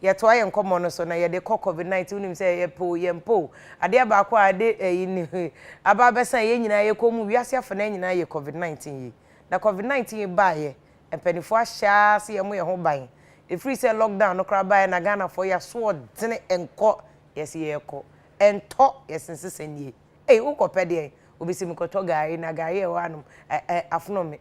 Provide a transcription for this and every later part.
ye to aye nkomo no so na ye de COVID-19 unim say ye po ade ba ko ade ni aba besa ye nyina ye komu wiase afa na nyina ye COVID-19 yi na COVID-19 ba ye empanifo ahya se ye mo ye ho ban e free say lockdown no kra ba na Ghana for ya so dene enko yes ye ko ento yesense senie ukopede obisi mikoto gari na gari e wanum afonome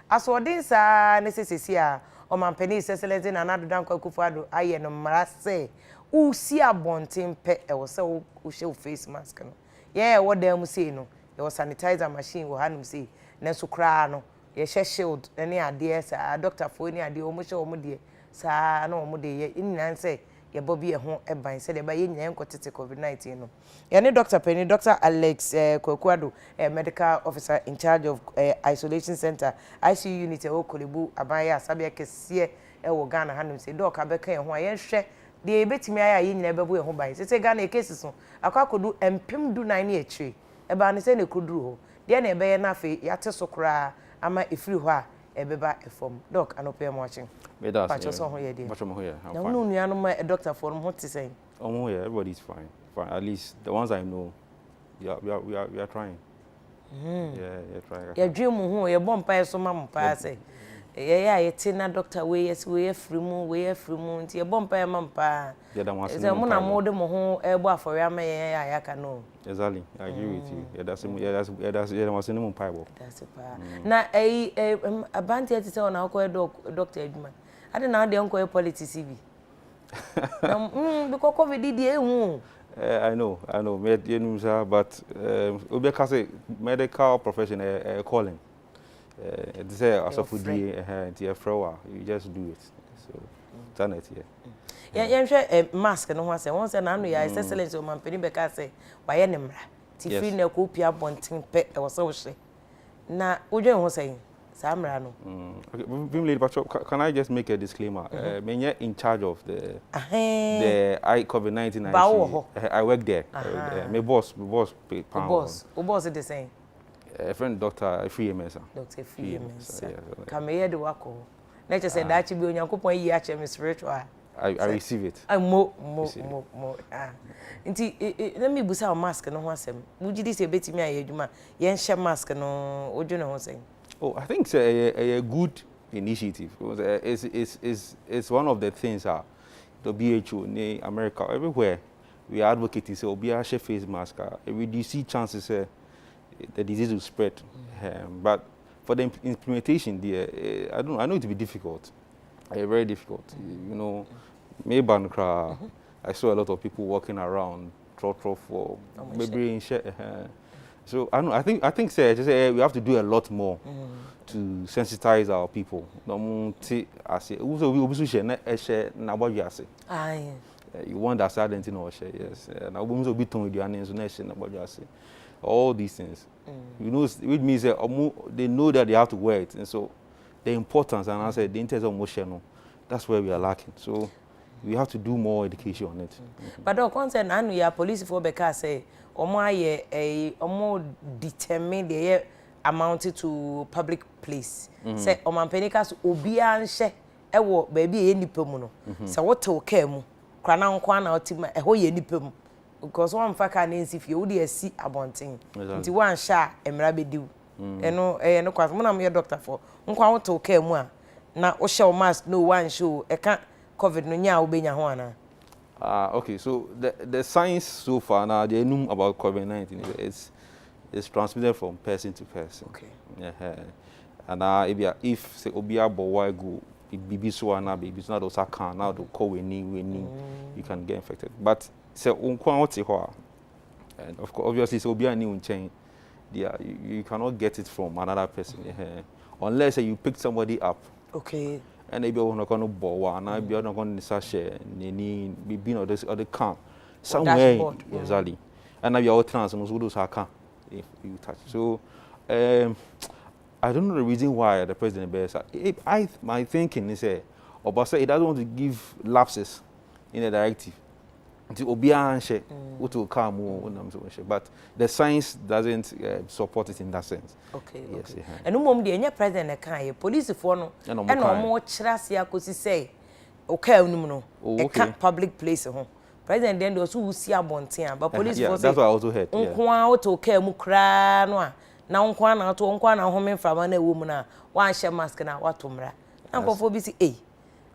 aso odin sa necessity a o mampani seseleze na nadodan kwakufu ado aye no mara se usi abonten pe e wo se wo hye face mask no ye wo dam sei no ye wo sanitizer machine wo hanum sei na so kra no ye hye shield ne ade sa doctor fo ni ade o mo hye o mo de sa na o mo de ye nyina se ye bobi e ho e ban se de ba ye nyina enkotete COVID-19 no ye ne Dr. Penny Dr. Alex Kwakuado medical officer in charge of isolation center ICU unit e Okolebu abaya asabia kese e wo Ghana hanum se doc abeka ye ho ye hwe de ebetimi aya ye nyina bebo ye ho ban se Ghana cases so akwakodu empem du 9 e twe e ba ne se ne kuduru ho de na ebe ye na fe yate so kra ama efiri ho a ebeba efom doc anope mo watching so ho ye de na unu nuanu ma doctor for mo ti say yeah, everybody's fine at least the ones I know we are trying yeah trying ya dream ho ye bompa so ma mpa say ye ya ye ti na doctor we yes we free mu nti ye bompa ma mpa yeah that one say mo na mo de mo ho ebo afori ama ye ya ya ka no exactly I agree with you that's was no mpa bo that's na abanti ati say na ko doctor aduma ade na de nko politics bi because COVID did I know but because medical profession calling they say as of you just do it so done it yeah mask no ho say won say na no ya excellence o man peni be ka say wa ye nemra ti free na ko pia bonten pe e wo se wo hye na odwen ho say Samra no. Okay, lady, but can I just make a disclaimer? When you're in charge of the COVID-19, I work there. My boss is the same. A friend, Doctor Free MS. Doctor Free MS. Come here, the wako. Nature said that you be on your coupon, you actually spiritual. I receive it. I more. Let me busa mask no one say. Would you say beti me aye djuma? Yen share mask no ojo no one say. Oh, I think it's a good initiative. It's one of the things the WHO, America, everywhere we are advocating. So be a face mask. We see chances the disease will spread. But for the implementation, I know it will be difficult. Very difficult. You know, maybe I saw a lot of people walking around, for maybe so I think say we have to do a lot more to sensitize our people. You want that silent yes. All these things. You know, it means they know that they have to wear it, and so the importance and I said the interest of motion. That's where we are lacking. So we have to do more education on it. But the concern and we are police for because say omo determine the amounted to public place. Say omanpenika obi anhye ewo baby ye nipa mu no. Say what to care mu. Kra na nkwa na otima eho ye nipa mu. Because one faka na nsifie wo de asi abonten. Nti wan hya emra bediw. Eno no kwase mo na me doctor for. Nkwa wo to care mu a na wo hye o mask no one show e ka COVID no nya wo benya ho ana. Okay, so the science so far now they know about COVID-19 is transmitted from person to person. Okay. Yeah. And if say obia boy go bibi so na baby so na do saka now do call we you can get infected. But say unkwa oti ho and of course obviously so obia ni unchain you cannot get it from another person. Unless you pick somebody up. Okay. And maybe we're not going to bow, and I be not going to sashay, any be no this other car somewhere exactly. And now you're trans and those car if you touch. So I don't know the reason why the president bears. My thinking is Obasa, he doesn't want to give lapses in the directive. To Obianche, to come, but the science doesn't support it in that sense. Okay. Yes. And no mom, the president can police for no, and no more chirasia could say okay no okay. public place ho president then also who see abonten but police force that's what I also heard. nko a auto okay mu kra no a na nko a na to nko a na home mframa na ewo mu na wan share mask na watomra na nkofo bi si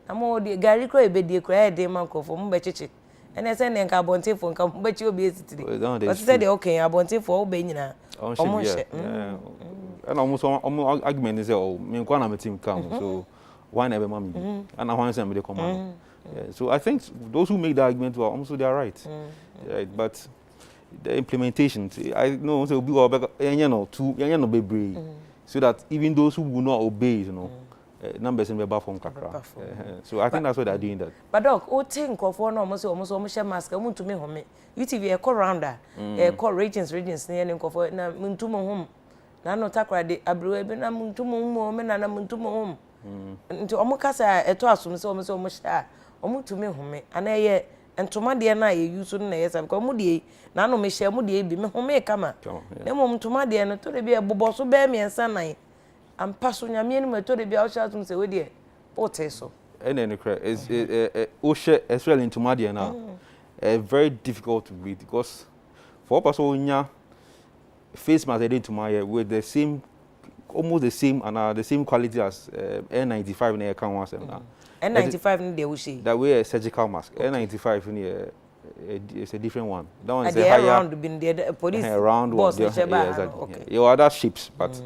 na mo de gari kro ebedie kra e de man nkofo mo be chichi ene se ne nka abonten fo nka mo be chi obi esitiri but say de okay abonten fo wo be nyina omo she and almost argument is me nko na me team come so why never mommy and I want them to come on. So I think those who make the argument are also they are right. Right, but the implementation, I know so be no be brave, so that even those who will not obey, numbers in the bathroom kakra. So I think that's why they're doing that. But doc, o think of one almost share mask. I want to me home. UTV a call rounder, a call regions near and for na muntumo home. Na no takra de abru be na muntumo home na muntumo home. Nti omo kasa eto asum se omo share. Omo to me home ana ye entoma de na ye use no na ye sam ko omo de na no me share omo de bi me home kama. Na mo ntoma de no to de bi e boboso be me ensa nan. Ampa so nyame ni to de bi a sha tum se we de o te so. And then is Osha as well into Madia now. Very difficult to read because for person face mask into my with the same almost the same and the same quality as N95 in the account once now. N95 in the Ushi. That way a surgical mask. N95 in it's a different one. That one is a higher round been the police around boss exactly. You other ships, but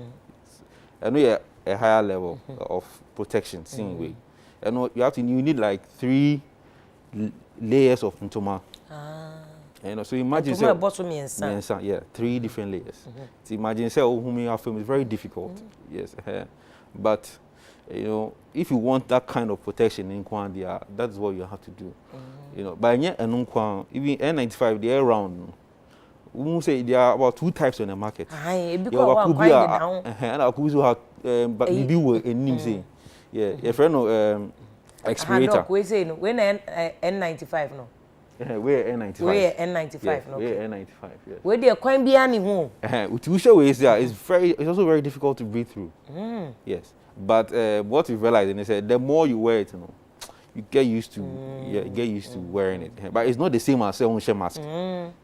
I know a higher level of protection same way. And you need like 3 layers of ntoma. So imagine say 3 different layers. So imagine say film is very difficult. Yes. But if you want that kind of protection in Kwandia, that's what you have to do. But even N95 they are around. We won't say there are about 2 types on the market. And I could have but maybe we name say your friend expirator. We say no, when N95 no. We're N95. We're N95 no. We're N95. Yes. Where they quite be any home. It's also very difficult to breathe through. Yes. But what we realized and they said the more you wear it, you get used to wearing it. But it's not the same as saying share mask.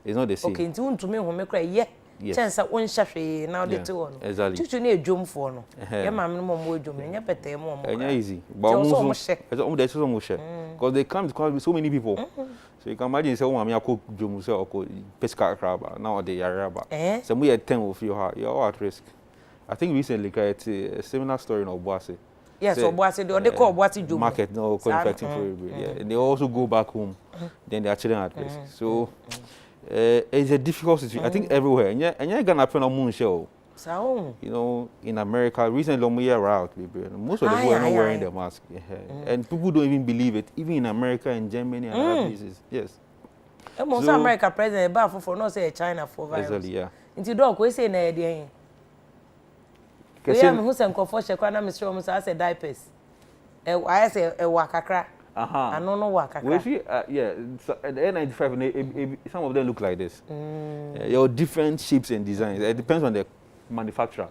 It's not the same. Okay, to me home cry chance at one shafe now the two on. Exactly. To need jump for no. Yeah, mamma more jump and yapete more. Easy. But almost because they come to so many people. So you can imagine say I cook jump or pesca crab now they are about. So we had 10 of you you're at risk. I think recently it's a similar story in Obuasi. Yes, Obuasi they call Obuasi jump. Market no infecting for everybody. And they also go back home. Then their children at risk. So it's a difficult situation. I think everywhere. And you're gonna put on moon show. So in America, recently we are out, most of the people are not wearing the mask. And people don't even believe it, even in America and Germany and other places. Yes. Most America president about for not say China for virus. Exactly, yeah. Into dog we say na dey. We am who say nko for shekwa na Mr. Omo say diapers. I say wakakra. I don't know what. Well, see, so the N95, some of them look like this. Your different shapes and designs. It depends on the manufacturer.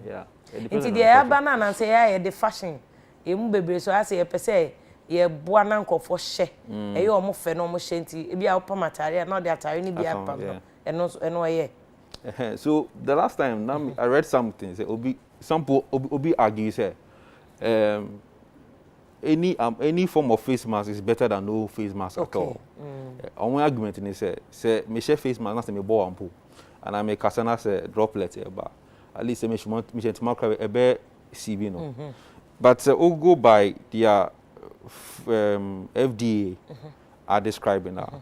Yeah. Into the banana and say, the fashion. You move so I say, per se, ye buananko for she. You almost phenomenal shanty. It be our material, not that I need be a and no, so the last time I read something, say, Obi argue, say, any form of face mask is better than no face mask at all. On one argument in say me share face mask na say me bo ampo and I make kasana say droplet eba at least say me to mark e be CB no. But go by their FDA are describing now.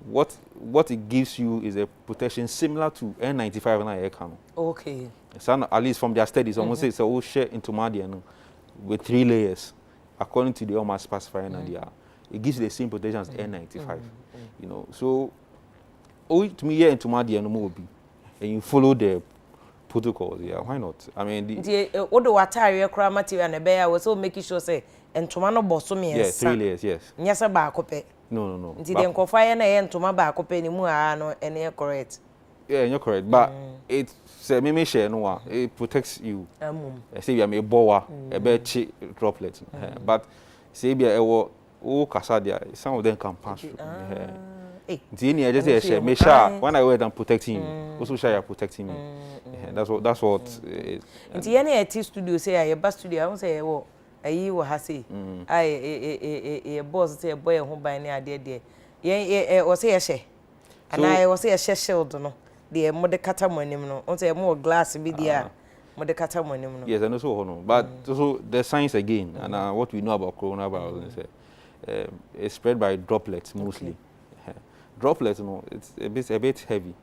What it gives you is a protection similar to N95 and air can. Okay. So at least from their studies almost say so share into Madian with 3 layers. According to the OMA specifying it gives you the same protection as N95. So to me here into Madia no more be and you follow the protocols, why not? I mean the attire crime material and bear was so making sure say and tomano bosomi. Yes, 3 layers, yes. Yes, a bar copy. No. Until then confine and to my back copy anymore and you're correct. Yeah, you're correct. But it's me share no it protects you. Say you are a boa, a bed droplet. But say be oh, Casadia, some of them can pass through. Hey. Make sure when I wear them protecting you, also sure you're protecting me. That's what. And any IT studio say, a bus studio, I won't say, oh, a year or has say, a boss say a boy home by near dear. Yeah, or say a share. And I was say a share shield, no. The mother catamonum, no, on say more glass be the mother catamonum. Yes, and also, no, but also the science again, and what we know about coronavirus is spread by droplets mostly. Droplets, no, it's a bit heavy.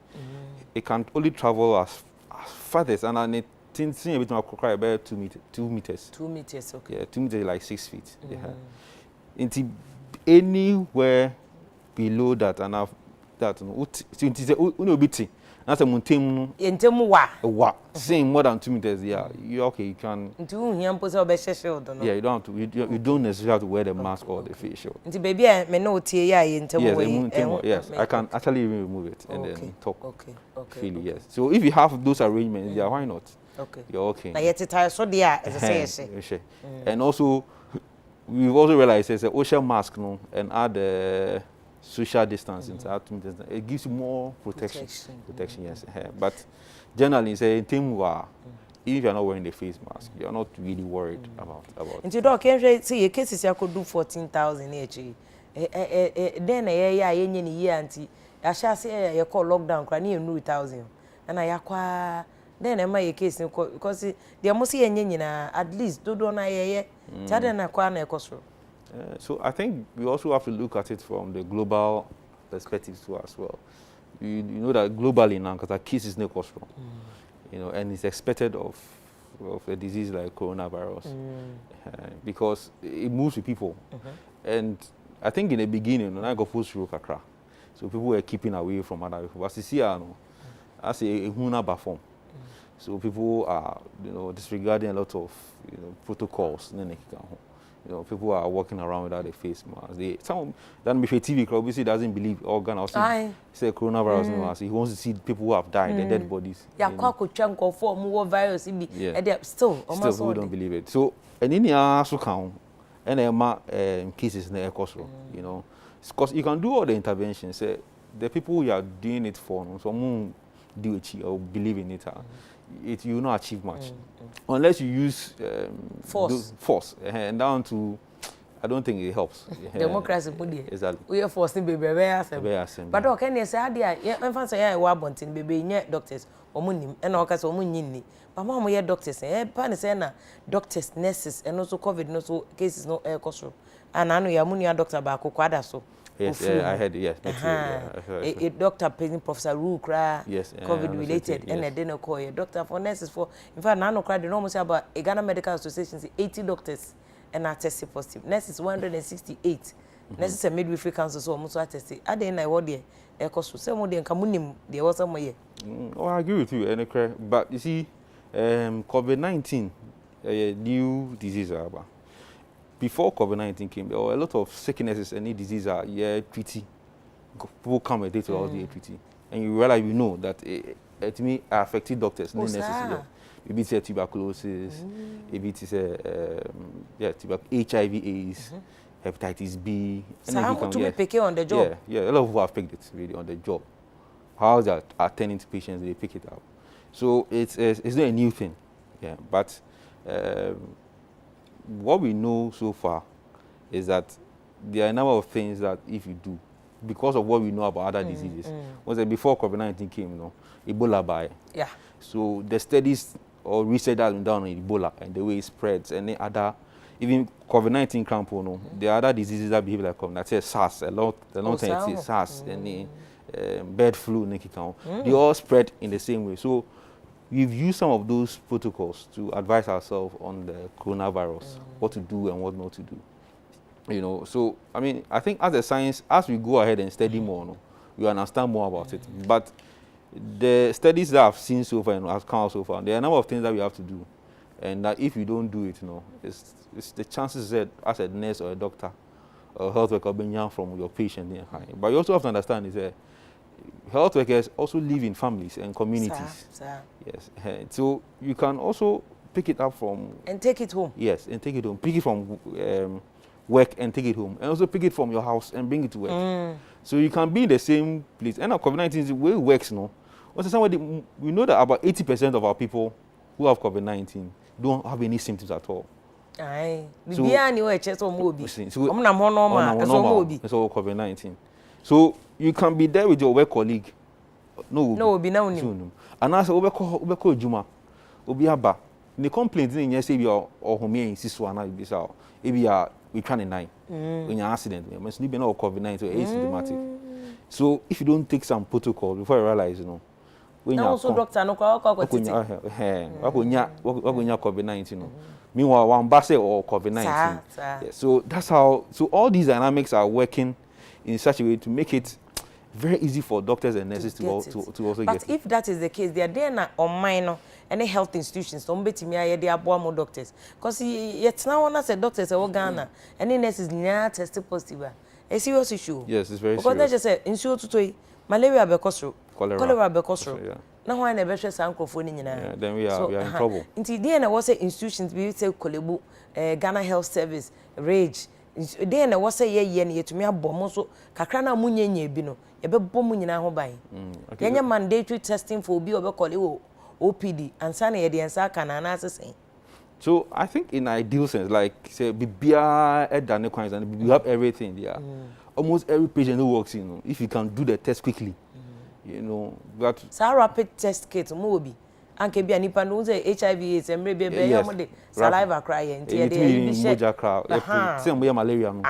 It can only travel as farthest, and it thinks a bit more about 2 meters. 2 meters. 2 meters, okay. Yeah, 2 meters like 6 feet. Into anywhere below that, and that, no, that's a mountain. Saying more than 2 meters, yeah, you okay, you can. Yeah, you don't have to. You don't necessarily have to wear the mask or the face shield. Baby, I know yes, I can actually even remove it and then talk. Okay. Freely, yes. So if you have those arrangements, yeah, why not? Okay. You're okay. Now yet it's so dear, as I say. And also, we've also realized there's an ocean mask, no, and add social distancing. It gives you more protection. Yes. But generally, say if you're not wearing the face mask, you're not really worried about. And you don't can see your cases you could do 14,000 each. Then a year auntie. I shall say you call lockdown, crying 1,000. And I acquire then am I a case because there must be at least do Tadana Kwana Costro. So I think we also have to look at it from the global perspective too as well. You know that globally now, because the case is no costro, and it's expected of a disease like coronavirus because it moves with people. And I think in the beginning, when I got full through Kakra, so people were keeping away from other people. But this year, as a huna form. So people are, disregarding a lot of, protocols. People are walking around without a face mask. Some that TV obviously doesn't believe organ or say coronavirus. He wants to see people who have died, the dead bodies. Yeah, chunk of more virus. Still people don't believe it. So and in also count and cases in the ecosystem. Because you can do all the interventions. The people you are doing it for, someone do it or believe in it. You will not achieve much unless you use force and down to. I don't think it helps. Democracy, exactly. We are forcing baby. But okay, yes, I did. Yeah, I'm saying I want to baby doctors or money and all kinds of money. But mom, we are doctors. Panisena doctors, nurses, and also COVID no so cases no air cost. And I know you are money doctor back or so. Yes, I heard. Yes, a doctor paying Professor Rukra. Yes, COVID related, and I didn't call a doctor for nurses for. In fact, I know cried the normal about a Ghana Medical Association 80 doctors and are tested positive. Nurses 168. Nurses and midwifery council so almost tested. I didn't know what they cost. Some of them come there was some way. Oh, I agree with you, but you see, COVID-19, a new disease. Before COVID-19 came, there were a lot of sicknesses and diseases are treaty. People come and take all the treaty. And you realize, that it may affect doctors, not necessarily. Maybe it's tuberculosis, maybe it's HIV/AIDS, hepatitis B. So how to be picking on the job? Yeah, a lot of people have picked it really on the job. How that attending to patients, they pick it up. So it's not a new thing, but what we know so far is that there are a number of things that if you do, because of what we know about other diseases, was that before COVID-19 came, Ebola by. Yeah. So the studies or research that has been done on Ebola and the way it spreads and the other, even COVID-19 camp, there are other diseases that behave like COVID. That's SARS, a long time it's SARS and the bird flu, they all spread in the same way. So we've used some of those protocols to advise ourselves on the coronavirus, what to do and what not to do. So, I mean, I think as a science, as we go ahead and study more, we understand more about it. But the studies that I've seen so far and have come out so far, there are a number of things that we have to do. And that if you don't do it, it's the chances that as a nurse or a doctor or health worker being young from your patient high. But you also have to understand is that health workers also live in families and communities. Yes. So you can also pick it up from... And take it home. Yes, and take it home. Pick it from work and take it home, and also pick it from your house and bring it to work. So you can be in the same place. And now COVID-19 is the way it works now. Also, somebody, we know that about 80% of our people who have COVID-19 don't have any symptoms at all. Aye. So, It's all COVID-19. So you can be there with your work colleague. No, be now. And as Obeko Juma, Obiaba, the complaint in yes, if you're or home in Siswana, if you are we trying to nine when you're accident, you must be not COVID-19 or asymptomatic. So if you don't take some protocol before you realize, when you're also doctor, no COVID-19. Meanwhile, one base or COVID-19. So that's how. So all these dynamics are working in such a way to make it very easy for doctors and nurses to also get it. But if that is the case, they are there now on minor any health institutions. Don't bet me I they are more doctors. Because yet now when I say doctors are Ghana, any nurses near tested positive. A serious issue. Yes, it's very serious. Because they just say insure to malaria because cholera because now I never share some microphone in. Then we are in trouble. Until then I was say institutions we say Kolebu, Ghana Health Service, Rage. Then I was say ye to me a bomb so kakrana munye bino. Ebe bom nyina ho ban. Yenya mandatory testing for obi obekole OPD and sane ye de ensa kana na asesen. So I think in ideal sense, like say bibia edane kwans and you have everything there. Almost every patient who walks in, if you can do the test quickly, that. So rapid test kit mo obi. Anke bia nipa no say HIV/AIDS emre be ya mo de saliva cry enti de moja cry. Say mo malaria no.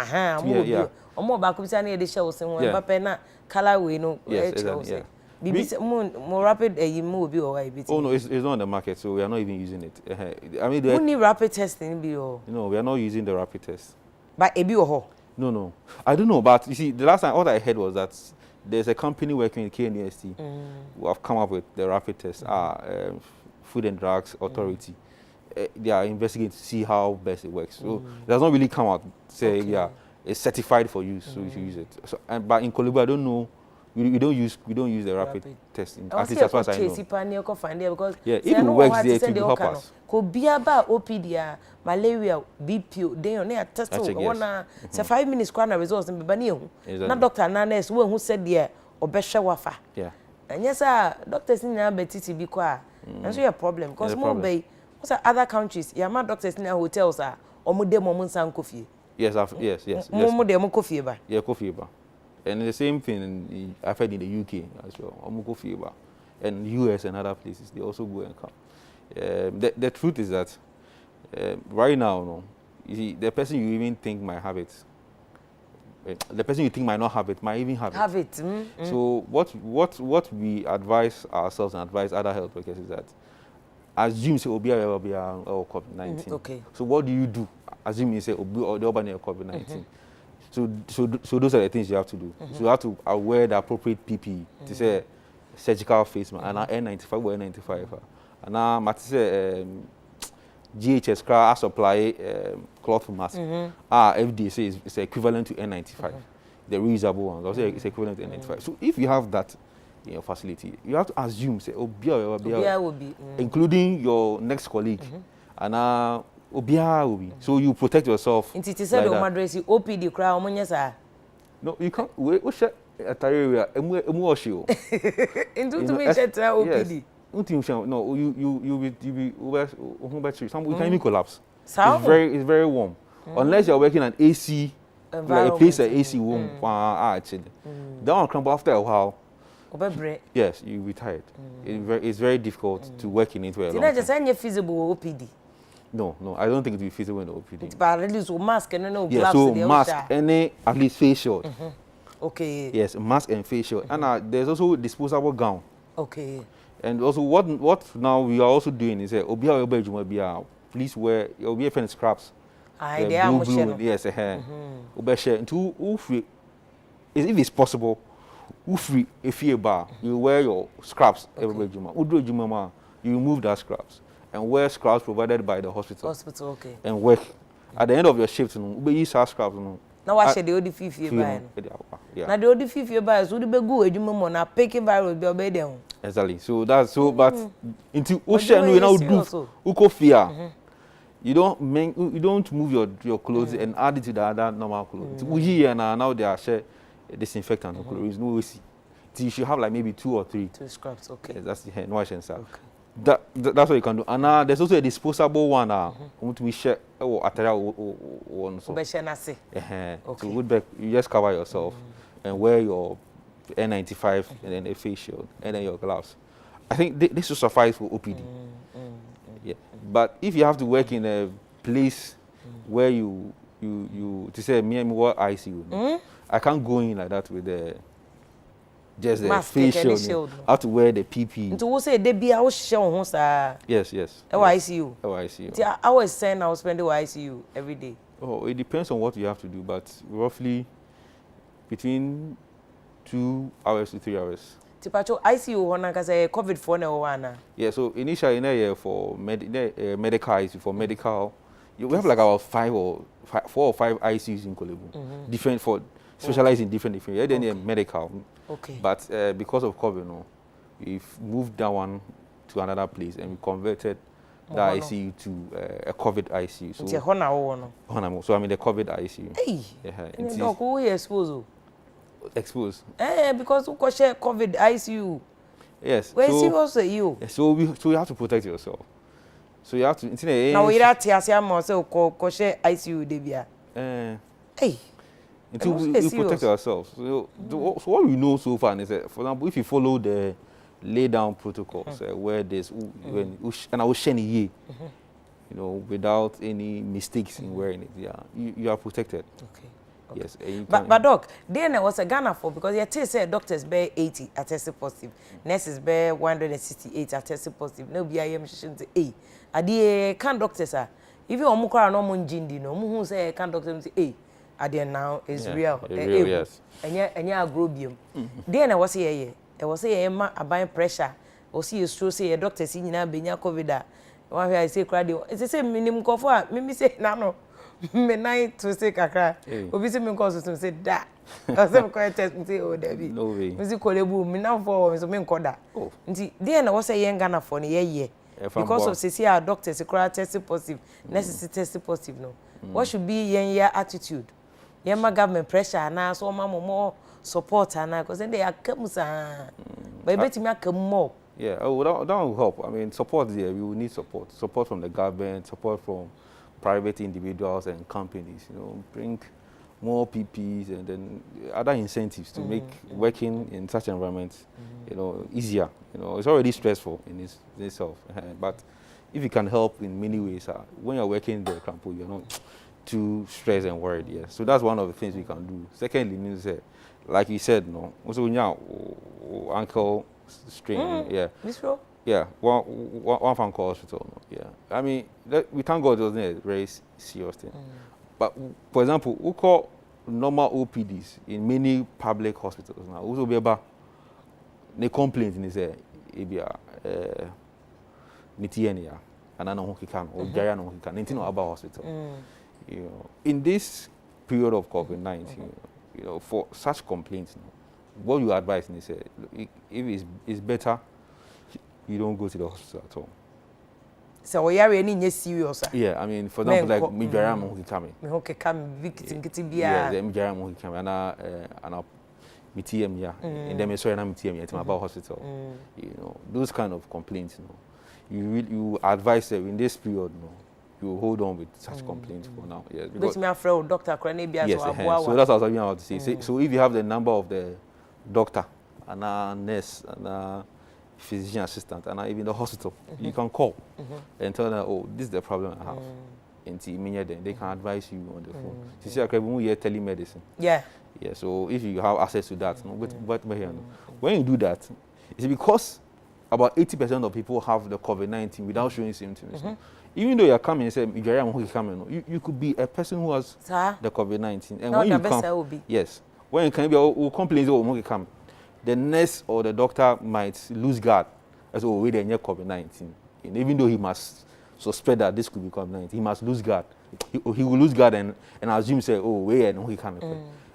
Yeah. Omo ba ko bisa na ye de share osin won papa na color we no. Yes, Bibi more rapid mo obi o why bit. Oh no, it's not on the market, so we are not even using it. I mean, we need rapid testing be o. No, we are not using the rapid test. But ebi o ho. No. I don't know, but you see, the last time all I heard was that there's a company working in KNUST who have come up with the rapid test. Food and Drugs Authority. They are investigating to see how best it works. So it does not really come out say it's certified for use, so you should use it. So, but in Kolubu, I don't know. We don't use the rapid testing. At least as far as I know. Because if it works there, it will help us. Could be about OPD, malaria, BPO, they on there test say 5 minutes corner results and be not Dr. Nanes who said there or Besha Wafa. Yeah. And yes, doctors in there betty be quiet. That's a problem because more bay what's other countries, my doctors in hotels are or Mude Moments and coffee. Yes. More coffee bar. Yeah, coffee bar. And the same thing I've heard in the UK as well. Omuko fever. And US and other places, they also go and come. The truth is that right now, you see, the person you even think might have it, the person you think might not have it, might even have it. So what we advise ourselves and advise other health workers is that assume say Obia will be COVID-19. Okay. So what do you do? Assume you say Obi or the Obia COVID-19. So those are the things you have to do. So you have to wear the appropriate PPE to say surgical face mask and N95 or N95. And now Matisse GHS has supply cloth mask. FDA says it's equivalent to N95. The reusable ones also it's equivalent to N95. So if you have that in your facility, you have to assume say Obia will be including your next colleague and Obia will be. So you protect yourself. In Titi said, "Madresi OPD crowd, Monyasa." No, you can't. We share a area. Emotion. Into to me, OPD. No, you be over. Some we can even collapse. So it's very warm. Unless you're working at AC, like a place at AC warm. Actually, that one crumble after a while. Yes, you'll be tired. It's very difficult to work in it. Did I just say feasible OPD? No, I don't think it will be feasible in the OPD. But at least mask and no gloves. Yeah, so mask, any at least face shield. Okay. Yes, mask and face shield. And there's also disposable gown. Okay. And also what now we are also doing is please wear your friend scraps. They are blue, yes, if it's possible, if you wear your scraps every Juma, you remove that scraps. And wear scraps provided by the hospital. Okay. And work. At the end of your shift, you use scraps. Now I the old fifth year by. Now the old fifth year by, so the begu ejuma na pick virus be obey them. Exactly. So that's but into ocean we now do uko fear. you don't move your clothes and add it to the other normal clothes. Now they are share disinfectant clothes. No see. You should have like maybe 2 or 3. 2 scrubs, okay. Yes, that's the hand wash and stuff. Okay. That's what you can do. And there's also a disposable one. Want to be share or one so. Okay. So you just cover yourself and wear your N95 and then a face shield and then your gloves. I think this will suffice for OPD. Yeah. But if you have to work in a place where you to say me and what ICU, I can't go in like that with the just the face shield. I have to wear the PPE. Into who say they be I was show sir. Yes. ICU. ICU. I was saying I was spending ICU every day. Oh, it depends on what you have to do, but roughly between 2 hours to 3 hours. Tipacho ICU hona kaza COVID for na wana. Yeah, so initially in a year for medical ICU for medical, we have like about 4 or 5 ICUs in Kolebu. Different for specialized in different. Yeah, then medical. Okay. But because of COVID, we've moved that one to another place and we converted the ICU to a COVID ICU. So I'm in the COVID ICU. Hey. Yeah. Who is exposed? Exposed. Because who share COVID ICU? Yes. Where is also you? So you have to protect yourself. So you have to. Now we are here so share ICU debia. Hey. Until we protect ourselves. So what we know so far is that, for example, if you follow the lay down protocols where there's and I will share it, without any mistakes in wearing it, you are protected. Okay. Yes. But doc, then was a Ghana for because you say doctors bear 80 are tested positive, nurses bear 168 are tested positive. No be I am say adi can doctors are if you omukra no monjindi no mu say can doctors say now is real. Yes. And agrobium. Then I was here. I was here a buying pressure. Or see you stroke say a doctor seeing na benya COVID. One I say crowd. It's the same minimum for me say no. Me night to say kakra. Obi say me cause to say that. I say me test me say oh Debbie. No way. Me say kolebu me now for so me nkoda. Oh. Nti then I was say yen Ghana for ne because of say our doctors crowd tested positive, nurses tested positive no. What should be yen attitude? Yema government pressure and so more support and because then they are kamusa. But bet me more. Yeah, that will help. I mean, support there. We will need support. Support from the government, support from private individuals and companies. Bring more PPs and then other incentives to make working in such environments, easier. It's already stressful in itself. But if you can help in many ways, when you're working in the campo, you're not too stressed and worried. Yes. So that's one of the things we can do. Secondly, means like you said, also now ankle strain. Yeah. Yeah. One phone call hospital. Yeah. I mean, we thank God it wasn't a very serious thing. But for example, we call normal OPDs in many public hospitals now. Also be about the complaint in this mitienia and I know who can or Jaya no who can anything about hospital. In this period of COVID-19, for such complaints, what you advise is if it's better, you don't go to the hospital at all. So we are any serious. Yeah, I mean, for example, like Mijaram who coming. Okay, come victim getting beer. Yeah, the Mijaram who coming and MTM yeah, and then sorry, I'm MTM yeah, about hospital. Those kind of complaints, you advise them in this period, you hold on with such complaints for now. Yes, because me afraid Dr. Kranebia yes, so that's what I was about to say. So if you have the number of the doctor and a nurse and a physician assistant and even the hospital, you can call and tell them, oh, this is the problem I have. And then they can advise you on the phone. You see, we hear telemedicine. Yeah. Yeah. So if you have access to that, when you do that, it's because about 80% of people have the COVID-19 without showing symptoms. Even though you're coming and say, you could be a person who has the COVID-19. And when you come, yes, when you can be complain, the nurse or the doctor might lose guard as oh, wait, they're COVID-19. And even though he must suspect that this could be COVID-19, he must lose guard. He will lose guard and assume, say, oh, wait, no, he can't.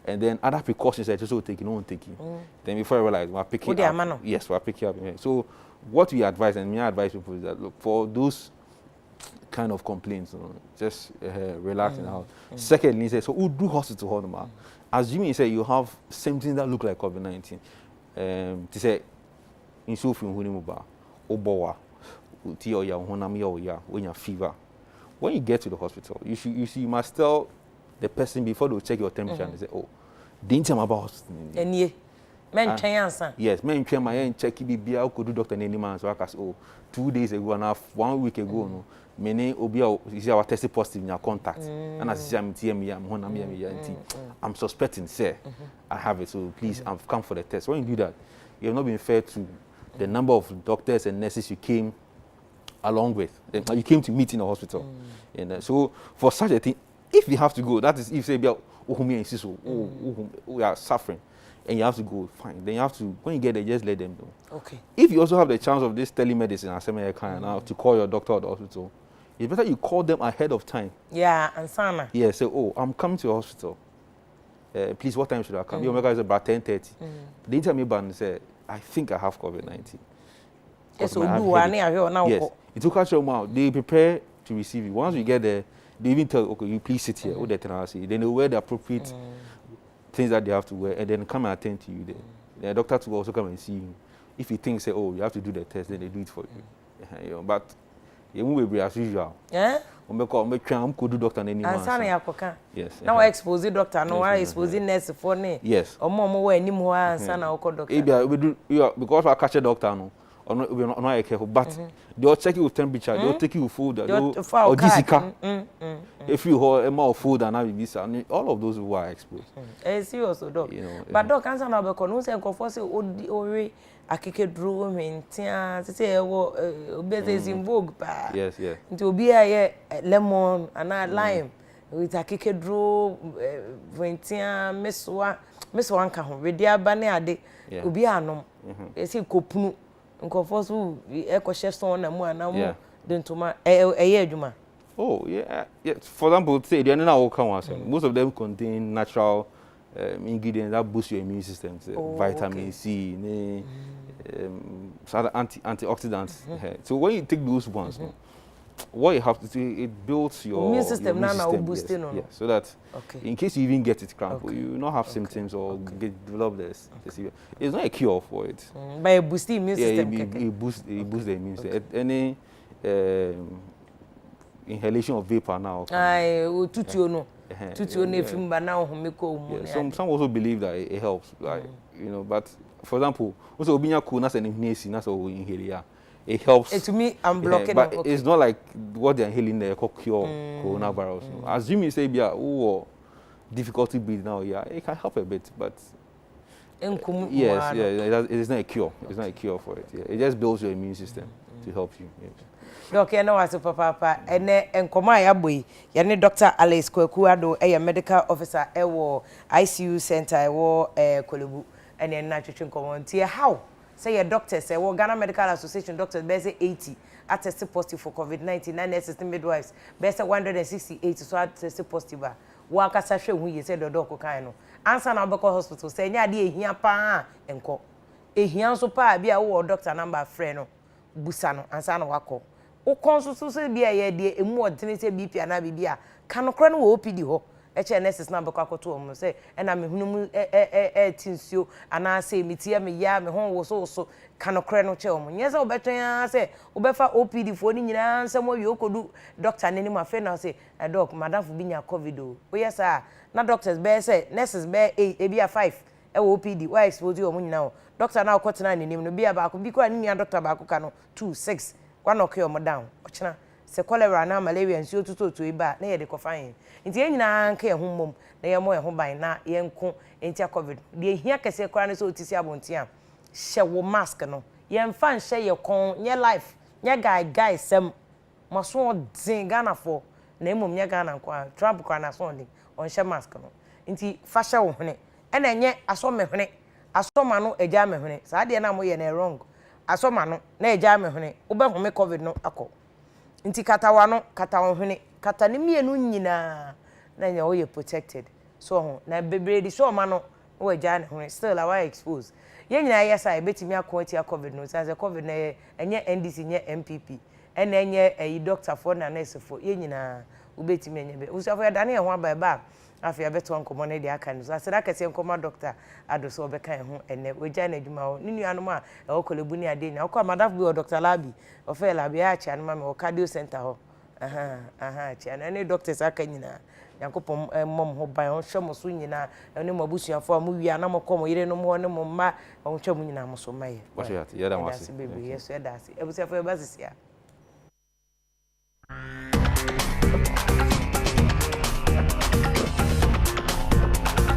And then other precautions are just taking, no one taking. Then before I realize, we're picking up. Yes, we're picking up. So what we advise, and my advice people is that, look, for those kind of complaints, just relaxing out. Secondly, say so who do hospital hold assuming you say you have symptoms that look like COVID-19, to say in so few hunimuba, obowa, uti or ya honami or ya when you fever. When you get to the hospital, you must tell the person before they check your temperature and they say, oh, didn't tell me about hospital. And ye, men answer. Yes, men train my end check BBA could do doctor any man so I can say, oh, 2 days ago and 1 week ago, no, many obia is our tested positive in your contact. And as I'm TME, I'm suspecting, say, I have it, so please, I've come for the test. When you do that, you have not been fair to the number of doctors and nurses you came along with. You came to meet in the hospital. And so for such a thing, if you have to go, that is if say we are suffering and you have to go, fine. Then you have to, when you get there, just let them know. Okay. If you also have the chance of this telemedicine now to call your doctor at the hospital, it's better you call them ahead of time. Yeah, and Sana. Yeah, say, oh, I'm coming to the hospital. Please, what time should I come? Your is about 10:30. They tell me and say, I think I have COVID-19. Yes, so do one now. Yes, it took us a while. They prepare to receive you. Once you get there, they even tell, okay, you please sit here. Then they wear the appropriate things that they have to wear, and then come and attend to you there. The doctor will also come and see you. If he thinks, say, oh, you have to do the test, then they do it for you. But you move as usual. Yeah. I'm could do doctor any man. Yes. Now I expose the doctor. No, I expose the nurse for me. Yes. Or more any more and son or doctor. We do because I catch a doctor no. Or not careful, but they'll check you with temperature, they'll take you with food, or GCK. If you hold more food and have visa, all of those who are exposed. Serious, doc. But doc, answer now because no say conforce ori akeke dro mentia say obese in vogue pa. Yes, yeah. Nti obi aye lemon and lime with akeke dro mentia meswa nka ho wedi aba ne ade obi anom. Esi kopunu nko so chef son na mu anamu dentoma adwuma. Oh yeah. For example, say the na come once. Most of them contain natural ingredients that boost your immune system, vitamin C, antioxidants. So when you take those ones, what you have to do, it builds your immune system. Yes, so that in case you even get it cramp, you not have symptoms or develop this. It's not a cure for it. By a boosting immune system. It boosts the immune system. Any inhalation of vapor now. Some also believe that it helps, like but for example, also obinya cool nas and inhalation, that's all inhale. It helps. To me, I'm blocking. But it's not like what they're inhaling there called cure coronavirus. Assume you say, difficulty breathing now, it can help a bit, but yes, it is not a cure. It's not a cure for it. Yeah. It just builds your immune system to help you. Yes. Doc, you know what, Papa, and Komaya boy, yani Dr. Alice Kwekuado, a medical officer, ICU center, Kolebu, and then nitrogen community. How? Say your doctor say, well, Ghana Medical Association doctors, best 80 are tested positive for COVID-19, and nurses and midwives, best 168, so are tested positive. Waka sashe who you said the doc kaino. Answer now because hospital say, yeah, dear, here pa and co. A here so pa be a doctor number friend, Busano, and San Wako. O consul say be a dear, a more tendency BP and Abibia. Can cran will OPD ho. HNS number kako say and I'm hunu tinsio and I say me tia me ya me hon was also kanokre no che yes o betan say obefa OPD for ni nyina ansem wo yokodu doctor nani ma fe na say doc madam fu binya covid o yes sir na doctors be say nurses be e bia 5 e wo OPD why expose you o nyina o doctor na okotena nanim no bia ba ko bi ko ani nia doctor ba ko ka no 2 6 kwa no ke o down ochina se cholera na malaria nsuo tutoto iba na ye de kofan nti enyina nka ehum mom na ye mo ehum ban na ye nko entia covid de ehia kese kora ne so otisi abontia hye wo mask no ye mfa nhye ye kon nye life nye guy sem maso din Ghana for na emom nye Ghana kwa Trump kwa na so din on hye mask no nti fa hye wo hene ena enye asome hene asoma no eja me hene sa de na mo ye na wrong asoma no na eja me hene wo be home covid no akọ nti katawa no katawo hene kata ne mienu nyina na nya wo ye protected so ho na bebre di so ma no wo ja ne hene still awa expose ye nyina yes I betimi akọ tia covid no say covid na enye NDC nye MPP ene enye doctor for na nurse for ye nyina ubetimi enye be usafo ya dane ho aba afia beto nkomo ne dia aka no so aseda kese nkomo doctor adoso obeka ho ene oja na adwuma ho ni nuanom a e okolebu ni ade nya okwa madaf bi o Dr. Labi ofe labi ya cha no ma me o cardio center ho cha na ne doctors aka nyina yankopom mom ho ban ho hwemo so nyina ene mo abusuafo mo wi ana mo komo yire no mo ne mo ma ho hwemo nyina mo so maye ya da wasi yeso da si abusuafo e basisia